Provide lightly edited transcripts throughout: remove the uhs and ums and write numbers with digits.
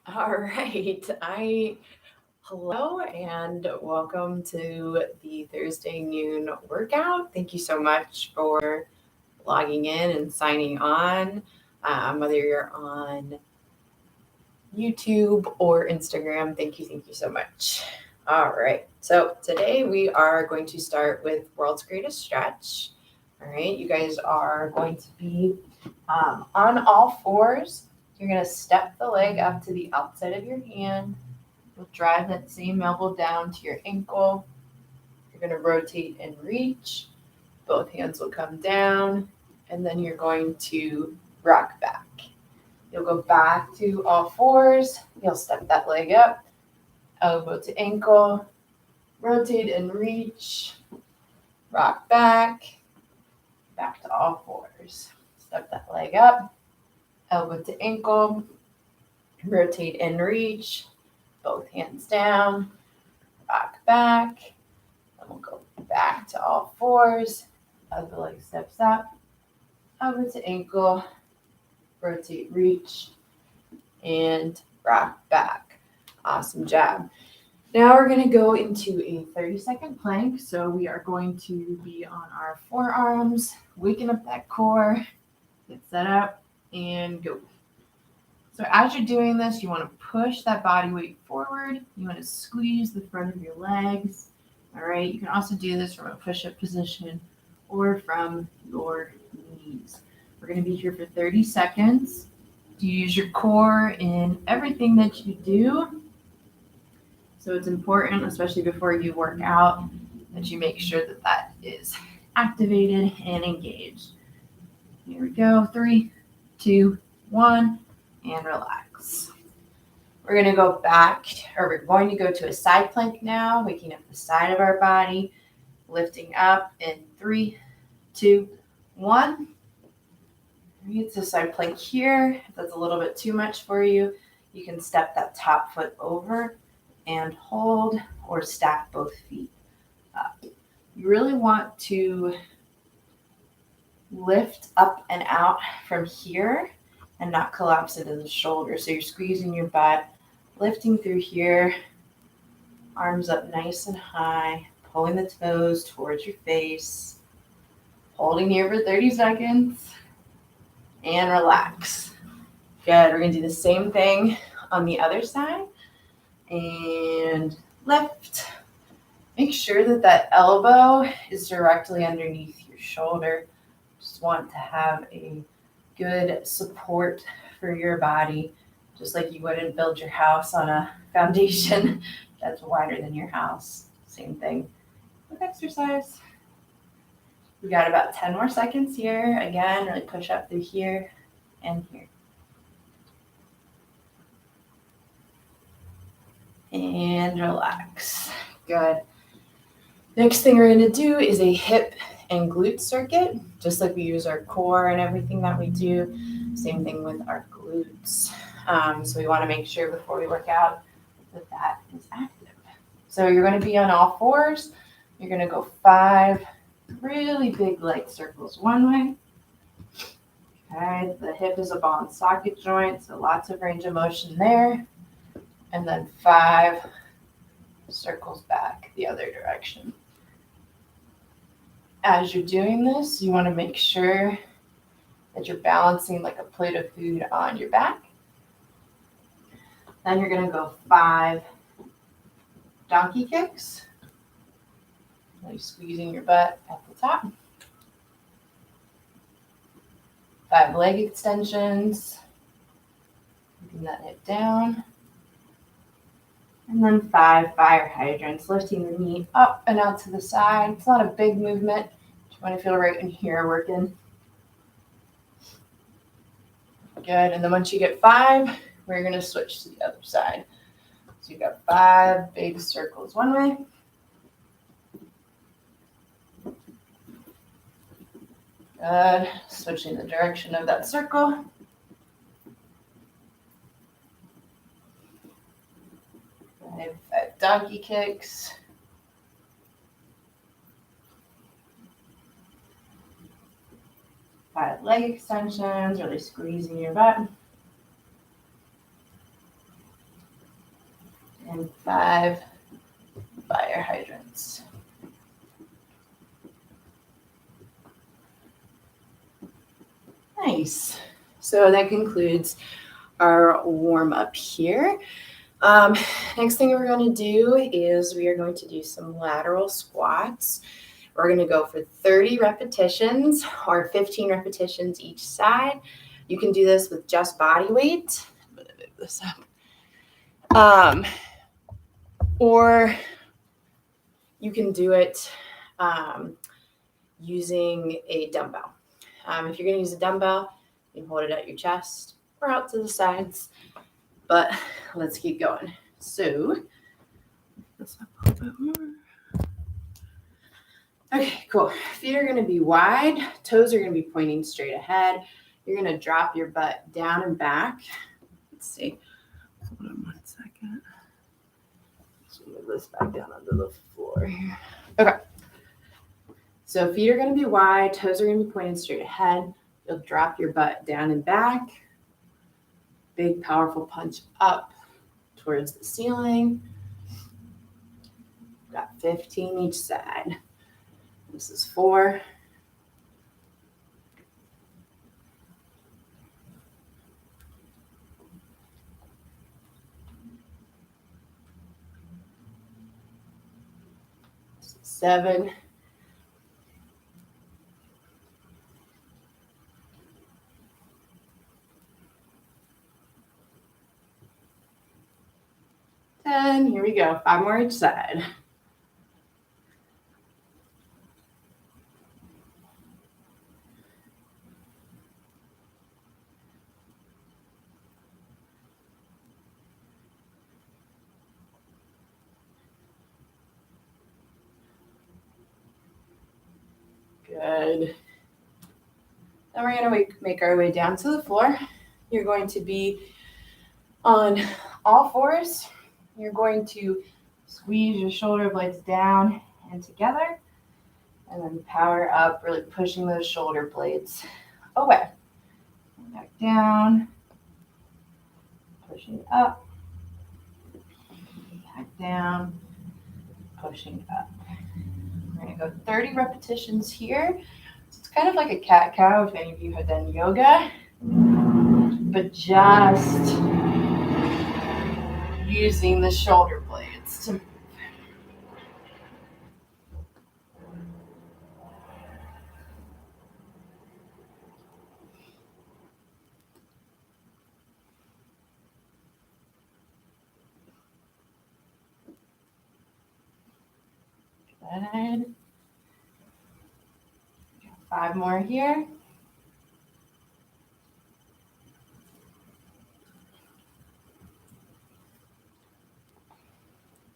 All right. Hello and welcome to the Thursday noon workout. Thank you so much for logging in and signing on, whether you're on YouTube or Instagram. Thank you so much. All right. So today we are going to start with World's Greatest Stretch. All right. You guys are going to be on all fours. You're going to step the leg up to the outside of your hand. You'll drive that same elbow down to your ankle. You're going to rotate and reach. Both hands will come down, and then you're going to rock back. You'll go back to all fours. You'll step that leg up, elbow to ankle, rotate and reach, rock back to all fours. Step that leg up, elbow to ankle, rotate and reach, both hands down, rock back. Then we'll go back to all fours. Other leg steps up, elbow to ankle, rotate, reach, and rock back. Awesome job. Now we're going to go into a 30-second plank. So we are going to be on our forearms, waking up that core, get set up, and go. So as you're doing this, you want to push that body weight forward. You want to squeeze the front of your legs. All right. You can also do this from a push-up position or from your knees. We're going to be here for 30 seconds. You use your core in everything that you do. So it's important, especially before you work out, that you make sure that that is activated and engaged. Here we go. 3, 2, 1, and relax. We're going to go back, or we're going to go to a side plank now, waking up the side of our body, lifting up in 3, 2, 1. It's a side plank here. If that's a little bit too much for you, you can step that top foot over and hold or stack both feet up. You really want to lift up and out from here and not collapse into the shoulder. So you're squeezing your butt, lifting through here, arms up nice and high, pulling the toes towards your face, holding here for 30 seconds, and relax. Good. We're going to do the same thing on the other side. And lift. Make sure that that elbow is directly underneath your shoulder. Just want to have a good support for your body, just like you wouldn't build your house on a foundation that's wider than your house. Same thing with exercise. We got about 10 more seconds here. Again, really push up through here and here. And relax. Good. Next thing we're going to do is a hip and glute circuit, just like we use our core and everything that we do. Same thing with our glutes. So we want to make sure before we work out that that is active. So you're going to be on all fours. You're going to go 5 really big leg circles one way. Okay, the hip is a ball and socket joint, so lots of range of motion there. And then 5 circles back the other direction. As you're doing this, you want to make sure that you're balancing like a plate of food on your back. Then you're going to go 5 donkey kicks. Like squeezing your butt at the top. 5 leg extensions. Keeping that hip down. And then 5 fire hydrants, lifting the knee up and out to the side. It's not a big movement. You want to feel right in here working. Good. And then once you get 5, we're going to switch to the other side. So you got 5 big circles one way. Good. Switching the direction of that circle. I have 5 donkey kicks. 5 leg extensions, really squeezing your butt. and 5 fire hydrants. Nice. So that concludes our warm up here. Next thing we're going to do is we are going to do some lateral squats. We're going to go for 30 repetitions or 15 repetitions each side. You can do this with just body weight. I'm going to move this up. Or you can do it using a dumbbell. If you're going to use a dumbbell, you can hold it at your chest or out to the sides. But let's keep going. So, this up a little bit more. Okay, cool. Feet are going to be wide. Toes are going to be pointing straight ahead. You're going to drop your butt down and back. Let's see. Hold on one second. Let's move this back down onto the floor here. Okay. So feet are going to be wide. Toes are going to be pointing straight ahead. You'll drop your butt down and back. Big, powerful punch up towards the ceiling. Got 15 each side. This is 4. This is 7. 10. Here we go. 5 more each side. Good. Then we're going to make our way down to the floor. You're going to be on all fours. You're going to squeeze your shoulder blades down and together, and then power up, really pushing those shoulder blades away. Back down, pushing up, back down, pushing up. We're going to go 30 repetitions here. So it's kind of like a cat-cow if any of you have done yoga, but just using the shoulder blades to move. Good. 5 more here.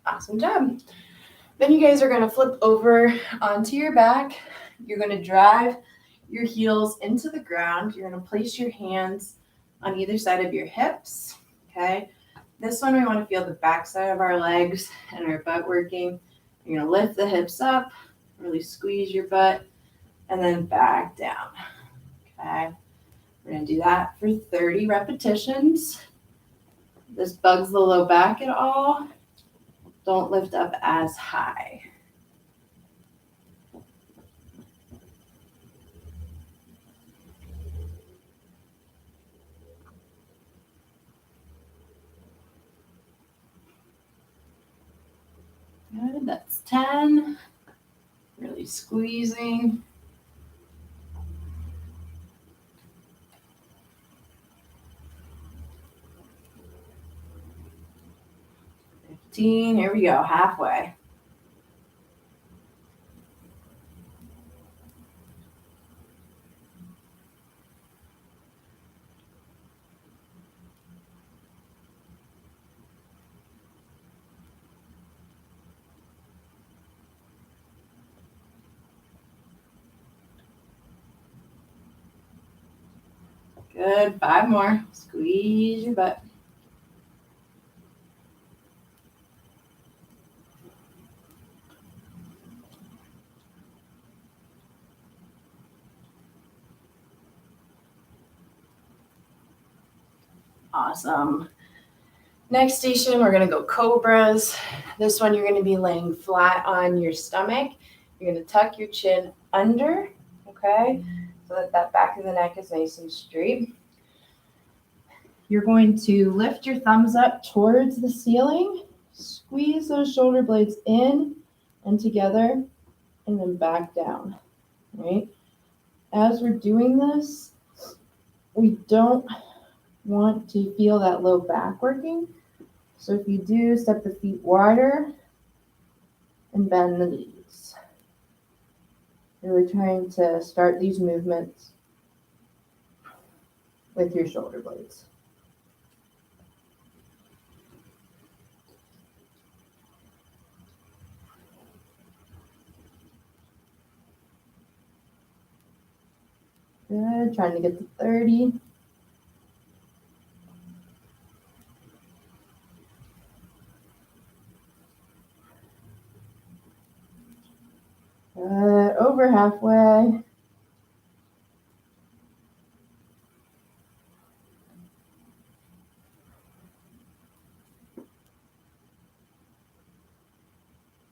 Awesome job. Then you guys are going to flip over onto your back. You're going to drive your heels into the ground. You're going to place your hands on either side of your hips. Okay. This one, we want to feel the back side of our legs and our butt working. You're going to lift the hips up, really squeeze your butt, and then back down. Okay. We're going to do that for 30 repetitions. If this bugs the low back at all, don't lift up as high. Good, that's 10. Really squeezing. 15, here we go, halfway. Good, 5 more. Squeeze your butt. Awesome. Next station, we're gonna go cobras. This one, you're gonna be laying flat on your stomach. You're gonna tuck your chin under, okay? So that that back of the neck is nice and straight. You're going to lift your thumbs up towards the ceiling, squeeze those shoulder blades in and together, and then back down, right? As we're doing this, we don't want to feel that low back working. So if you do, step the feet wider and bend the knees. Really trying to start these movements with your shoulder blades. Good, trying to get to 30. Good, over halfway.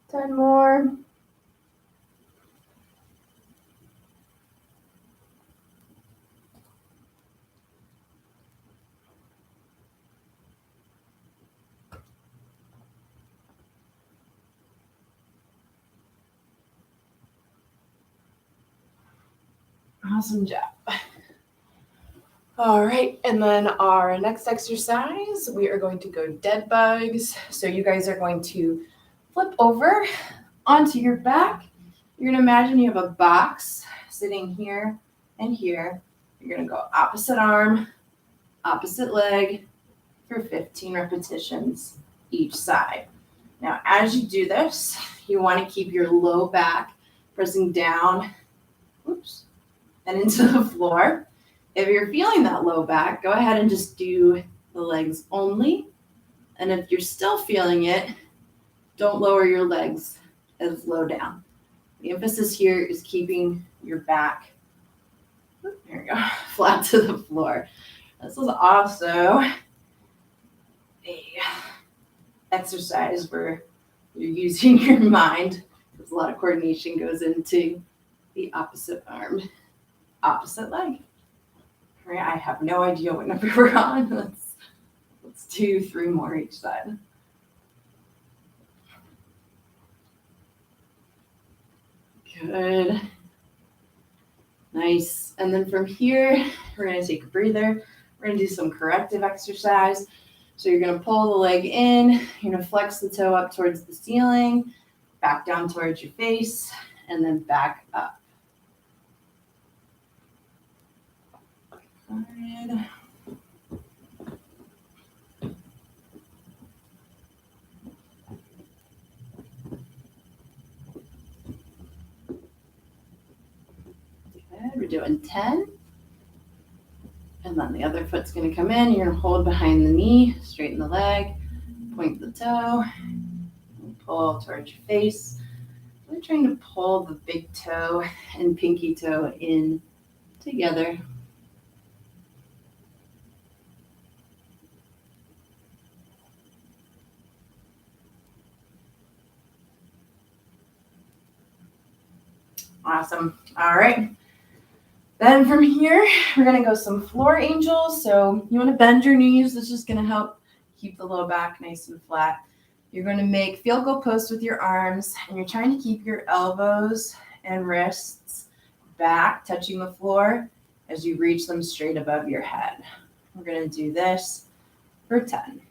Ten more. Awesome job. All right, and then our next exercise, we are going to go dead bugs. So you guys are going to flip over onto your back. You're gonna imagine you have a box sitting here and here. You're gonna go opposite arm, opposite leg for 15 repetitions each side. Now, as you do this, you wanna keep your low back pressing down, and into the floor. If you're feeling that low back, go ahead and just do the legs only. And if you're still feeling it, don't lower your legs as low down. The emphasis here is keeping your back, there we go, flat to the floor. This is also a exercise where you're using your mind, because a lot of coordination goes into the opposite arm, opposite leg. All right, I have no idea what number we're on. Let's do 3 more each side. Good. Nice. And then from here, we're going to take a breather. We're going to do some corrective exercise. So you're going to pull the leg in. You're going to flex the toe up towards the ceiling, back down towards your face, and then back up. Good. We're doing 10. And then the other foot's going to come in. You're going to hold behind the knee, straighten the leg, point the toe, and pull towards your face. We're trying to pull the big toe and pinky toe in together. Awesome. All right. Then from here, we're going to go some floor angels. So you want to bend your knees. This is going to help keep the low back nice and flat. You're going to make field goal posts with your arms, and you're trying to keep your elbows and wrists back, touching the floor as you reach them straight above your head. We're going to do this for 10.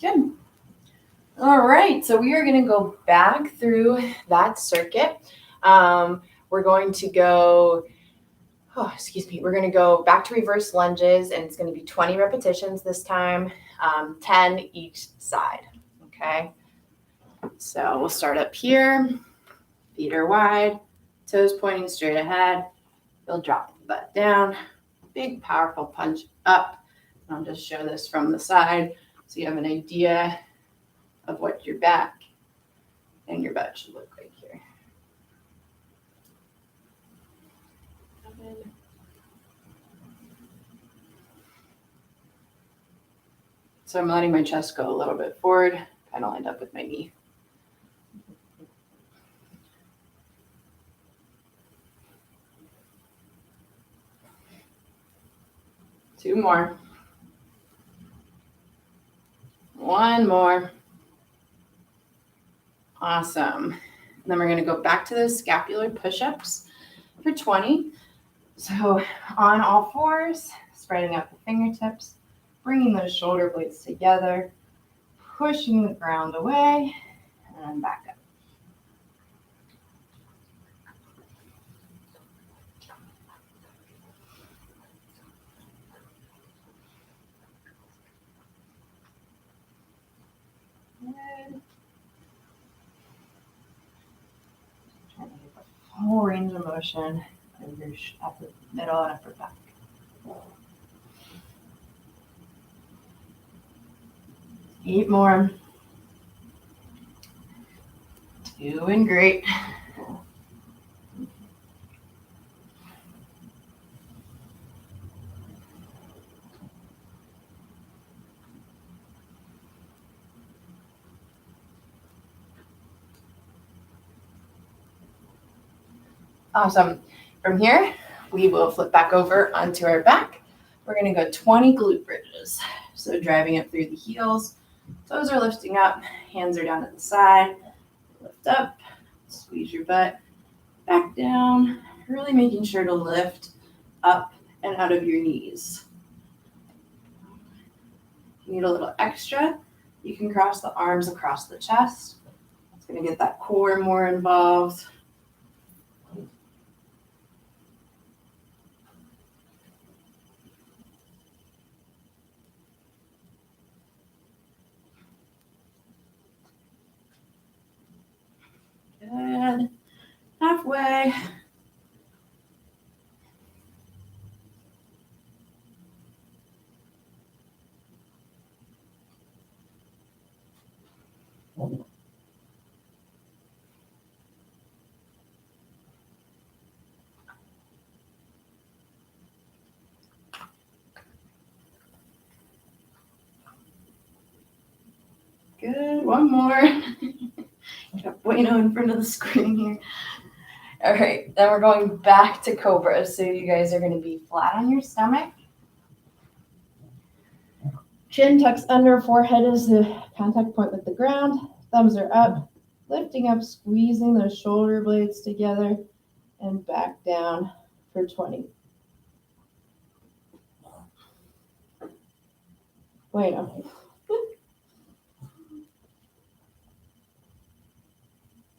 Good. All right, so we are going to go back through that circuit. We're going to go, we're going to go back to reverse lunges, and it's going to be 20 repetitions this time, 10 each side, okay? So we'll start up here, feet are wide, toes pointing straight ahead. You'll drop the butt down, big powerful punch up. I'll just show this from the side so you have an idea of what your back and your butt should look like here. So I'm letting my chest go a little bit forward, kind of lined up with my knee. Two more. One more. Awesome. And then we're going to go back to those scapular push-ups for 20. So on all fours, spreading out the fingertips, bringing those shoulder blades together, pushing the ground away, and then back up. Good. Trying to get the full range of motion of your at the middle and upper back. Eight more. Doing great. Awesome. From here, we will flip back over onto our back. We're going to go 20 glute bridges. So driving up through the heels, toes are lifting up, hands are down at the side. Lift up, squeeze your butt back down, really making sure to lift up and out of your knees. If you need a little extra, you can cross the arms across the chest. It's going to get that core more involved. Good. Halfway. Good. One more. Got Bueno in front of the screen here. All right, then we're going back to Cobra. So you guys are going to be flat on your stomach. Chin tucks under, forehead is the contact point with the ground. Thumbs are up, lifting up, squeezing those shoulder blades together, and back down for 20. Bueno.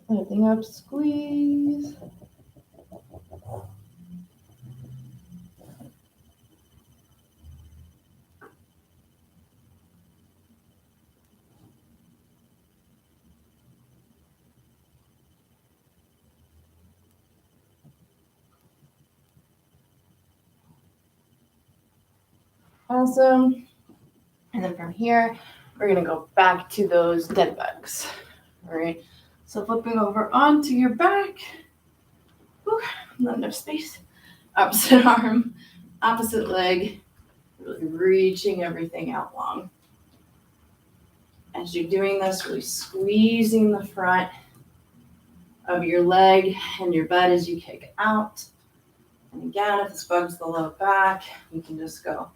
Lifting up, squeeze. Awesome. And then from here, we're going to go back to those dead bugs. All right. So flipping over onto your back. Whew, not enough space. Opposite arm, opposite leg. Really reaching everything out long. As you're doing this, really squeezing the front of your leg and your butt as you kick out. And again, if this bugs the low back, you can just go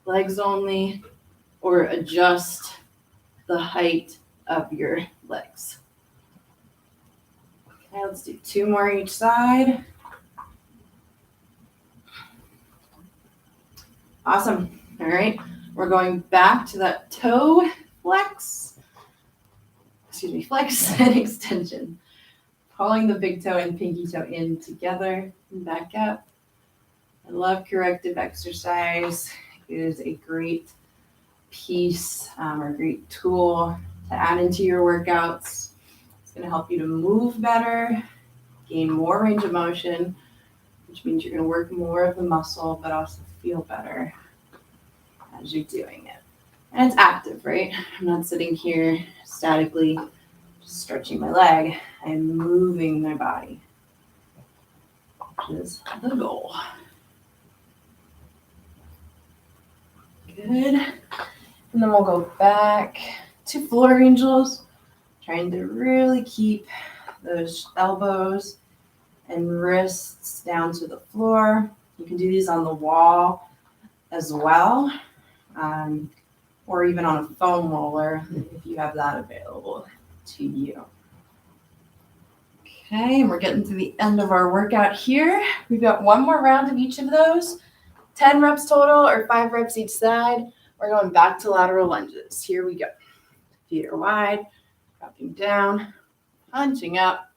legs only or adjust the height of your legs. Okay, let's do two more each side. Awesome. All right, we're going back to that toe flex. Flex and extension. Pulling the big toe and pinky toe in together and back up. I love corrective exercise. It is a great piece or a great tool to add into your workouts. It's going to help you to move better, gain more range of motion, which means you're going to work more of the muscle, but also feel better as you're doing it. And it's active, right? I'm not sitting here statically stretching my leg and moving my body, which is the goal. Good. And then we'll go back to floor angels, trying to really keep those elbows and wrists down to the floor. You can do these on the wall as well, or even on a foam roller if you have that available to you. Okay, and we're getting to the end of our workout here. We've got one more round of each of those, 10 reps total or 5 reps each side. We're going back to lateral lunges. Here we go. Feet are wide, dropping down, punching up.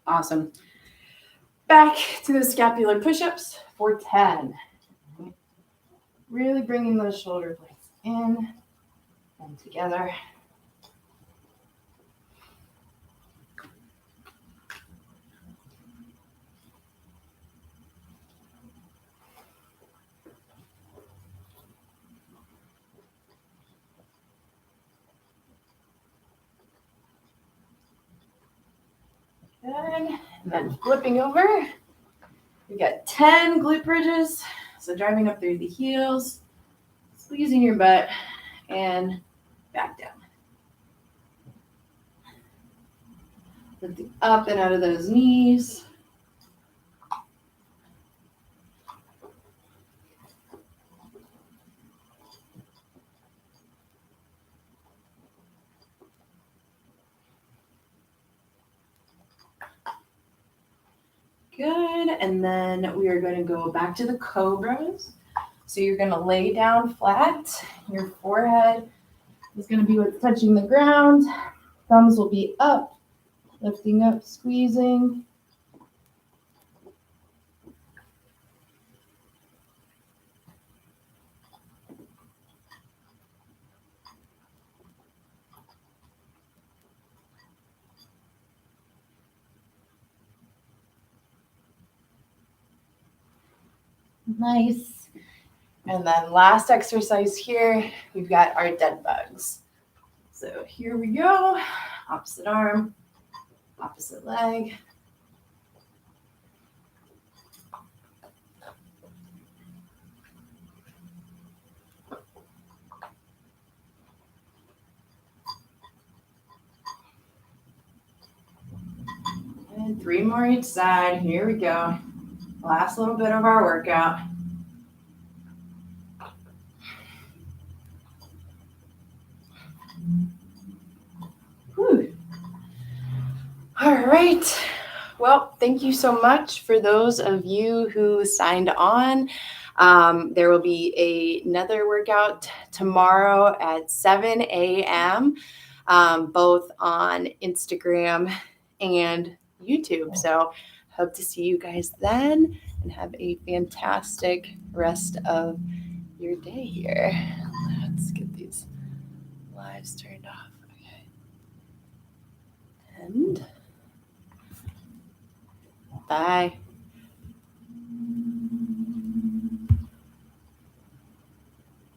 Awesome. Back to the scapular push-ups for 10. Really bringing those shoulder blades in and together. Good. And then flipping over. We got 10 glute bridges. So driving up through the heels, squeezing your butt, and back down. Lifting up and out of those knees. Good, and then we are going to go back to the cobras. So you're going to lay down flat. Your forehead is going to be what's touching the ground. Thumbs will be up, lifting up, squeezing. Nice. And then last exercise here, we've got our dead bugs. So here we go. Opposite arm, opposite leg. And 3 more each side. Here we go. Last little bit of our workout. Whew. All right. Well, thank you so much for those of you who signed on. There will be another workout tomorrow at 7 a.m., both on Instagram and YouTube. So hope to see you guys then and have a fantastic rest of your day here. Let's get these lives turned off. Okay. And bye.